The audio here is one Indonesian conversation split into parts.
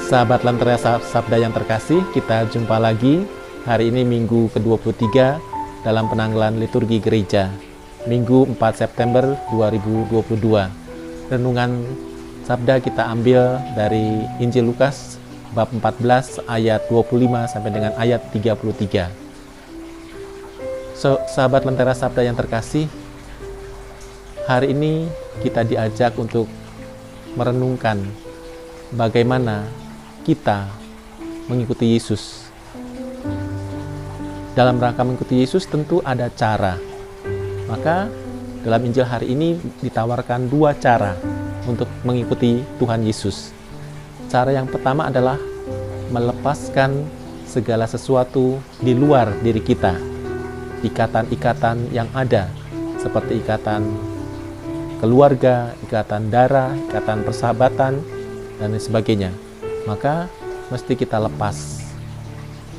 Sahabat Lentera Sabda yang terkasih, kita jumpa lagi hari ini Minggu ke-23 dalam penanggalan liturgi gereja, Minggu 4 September 2022. Renungan Sabda kita ambil dari Injil Lukas bab 14 ayat 25 sampai dengan ayat 33. Sahabat Lentera Sabda yang terkasih, hari ini kita diajak untuk merenungkan bagaimana kita mengikuti Yesus. Dalam rangka mengikuti Yesus tentu ada cara. Maka dalam Injil hari ini ditawarkan dua cara untuk mengikuti Tuhan Yesus. Cara yang pertama adalah melepaskan segala sesuatu di luar diri kita. Ikatan-ikatan yang ada seperti ikatan keluarga, ikatan darah, ikatan persahabatan, dan lain sebagainya. Maka mesti kita lepas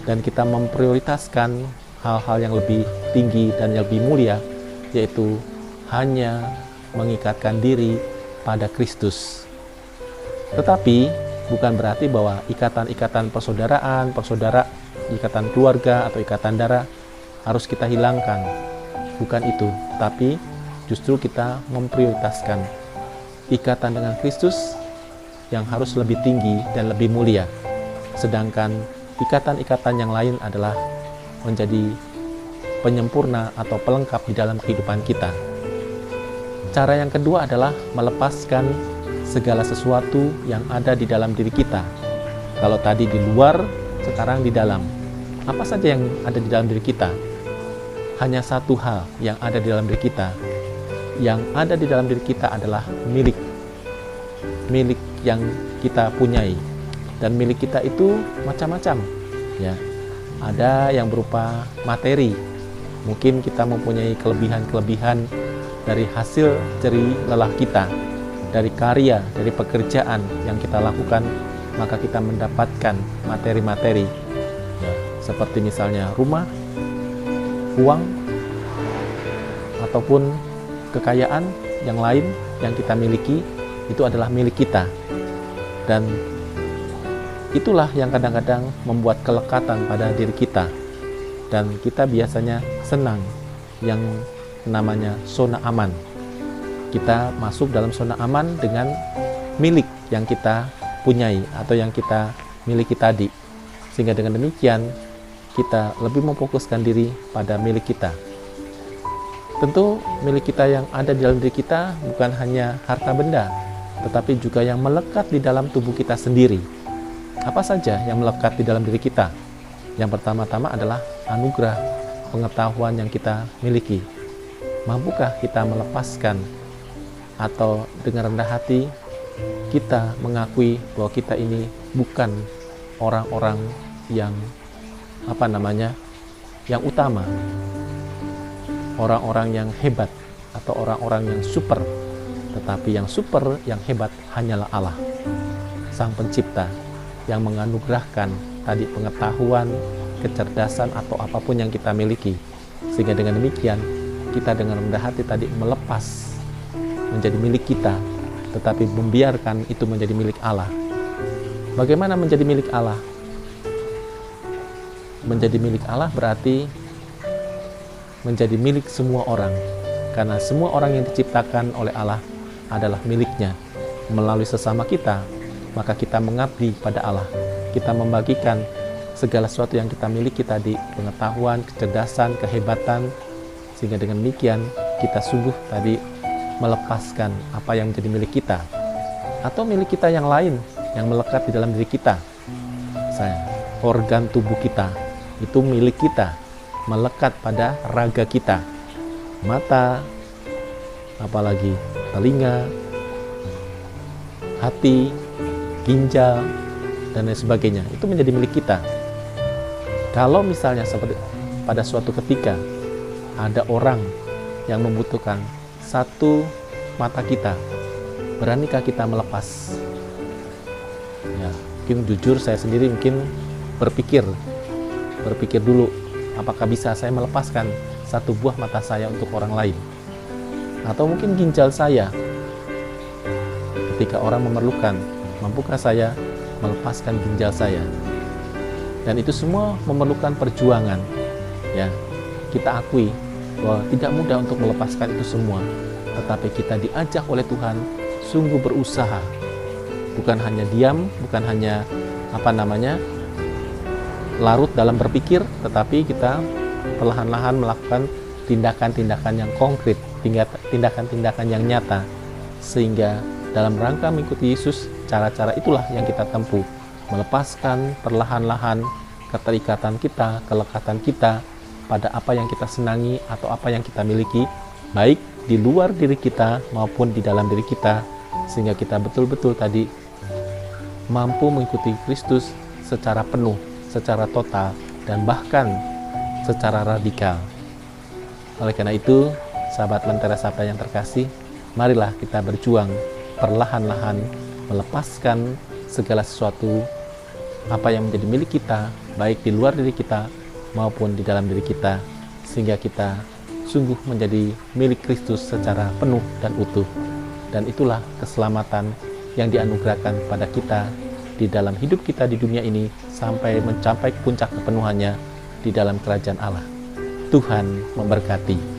dan kita memprioritaskan hal-hal yang lebih tinggi dan yang lebih mulia, yaitu hanya mengikatkan diri pada Kristus. Tetapi bukan berarti bahwa ikatan-ikatan persaudaraan, ikatan keluarga atau ikatan darah harus kita hilangkan. Bukan itu, tapi justru kita memprioritaskan ikatan dengan Kristus yang harus lebih tinggi dan lebih mulia. Sedangkan ikatan-ikatan yang lain adalah menjadi penyempurna atau pelengkap di dalam kehidupan kita. Cara yang kedua adalah melepaskan segala sesuatu yang ada di dalam diri kita. Kalau tadi di luar, sekarang di dalam. Apa saja yang ada di dalam diri kita? Hanya satu hal yang ada di dalam diri kita. Yang ada di dalam diri kita adalah milik yang kita punyai. Dan milik kita itu macam-macam, ya. Ada yang berupa materi. Mungkin kita mempunyai kelebihan-kelebihan dari hasil jerih lelah kita, dari karya, dari pekerjaan yang kita lakukan, maka kita mendapatkan materi-materi, ya, seperti misalnya rumah, uang, ataupun kekayaan yang lain yang kita miliki. Itu adalah milik kita, dan itulah yang kadang-kadang membuat kelekatan pada diri kita, dan kita biasanya senang yang namanya zona aman. Kita masuk dalam zona aman dengan milik yang kita punyai atau yang kita miliki tadi, sehingga dengan demikian kita lebih memfokuskan diri pada milik kita. Tentu milik kita yang ada di dalam diri kita bukan hanya harta benda, tetapi juga yang melekat di dalam tubuh kita sendiri. Apa saja yang melekat di dalam diri kita? Yang pertama-tama adalah anugerah pengetahuan yang kita miliki. Mampukah kita melepaskan atau dengan rendah hati kita mengakui bahwa kita ini bukan orang-orang yang yang utama, orang-orang yang hebat atau orang-orang yang super, tetapi yang super, yang hebat hanyalah Allah, Sang Pencipta, yang menganugerahkan tadi pengetahuan, kecerdasan atau apapun yang kita miliki, sehingga dengan demikian kita dengan rendah hati tadi melepas menjadi milik kita, tetapi membiarkan itu menjadi milik Allah. Bagaimana menjadi milik Allah? Menjadi milik Allah berarti menjadi milik semua orang, karena semua orang yang diciptakan oleh Allah adalah miliknya. Melalui sesama kita, maka kita mengabdi pada Allah. Kita membagikan segala sesuatu yang kita miliki tadi, pengetahuan, kecerdasan, kehebatan, sehingga dengan demikian kita sungguh tadi melepaskan apa yang menjadi milik kita atau milik kita yang lain yang melekat di dalam diri kita. Organ tubuh kita itu milik kita, melekat pada raga kita, mata, apalagi telinga, hati, ginjal, dan lain sebagainya. Itu menjadi milik kita. Kalau misalnya seperti pada suatu ketika ada orang yang membutuhkan satu mata kita, beranikah kita melepas? Ya, mungkin jujur saya sendiri mungkin berpikir dulu, apakah bisa saya melepaskan satu buah mata saya untuk orang lain? Atau mungkin ginjal saya, ketika orang memerlukan, mampukah saya melepaskan ginjal saya. Dan itu semua memerlukan perjuangan. Ya, kita akui bahwa tidak mudah untuk melepaskan itu semua, tetapi kita diajak oleh Tuhan sungguh berusaha. Bukan hanya diam, bukan hanya larut dalam berpikir, tetapi kita perlahan-lahan melakukan tindakan-tindakan yang konkret, tindakan-tindakan yang nyata, sehingga dalam rangka mengikuti Yesus, cara-cara itulah yang kita tempuh, melepaskan perlahan-lahan keterikatan kita, kelekatan kita pada apa yang kita senangi atau apa yang kita miliki, baik di luar diri kita maupun di dalam diri kita, sehingga kita betul-betul tadi mampu mengikuti Kristus secara penuh, secara total, dan bahkan secara radikal. Oleh karena itu, sahabat Lentera Sabda yang terkasih, marilah kita berjuang perlahan-lahan melepaskan segala sesuatu apa yang menjadi milik kita, baik di luar diri kita maupun di dalam diri kita, sehingga kita sungguh menjadi milik Kristus secara penuh dan utuh. Dan itulah keselamatan yang dianugerahkan pada kita di dalam hidup kita di dunia ini sampai mencapai puncak kepenuhannya di dalam kerajaan Allah. Tuhan memberkati.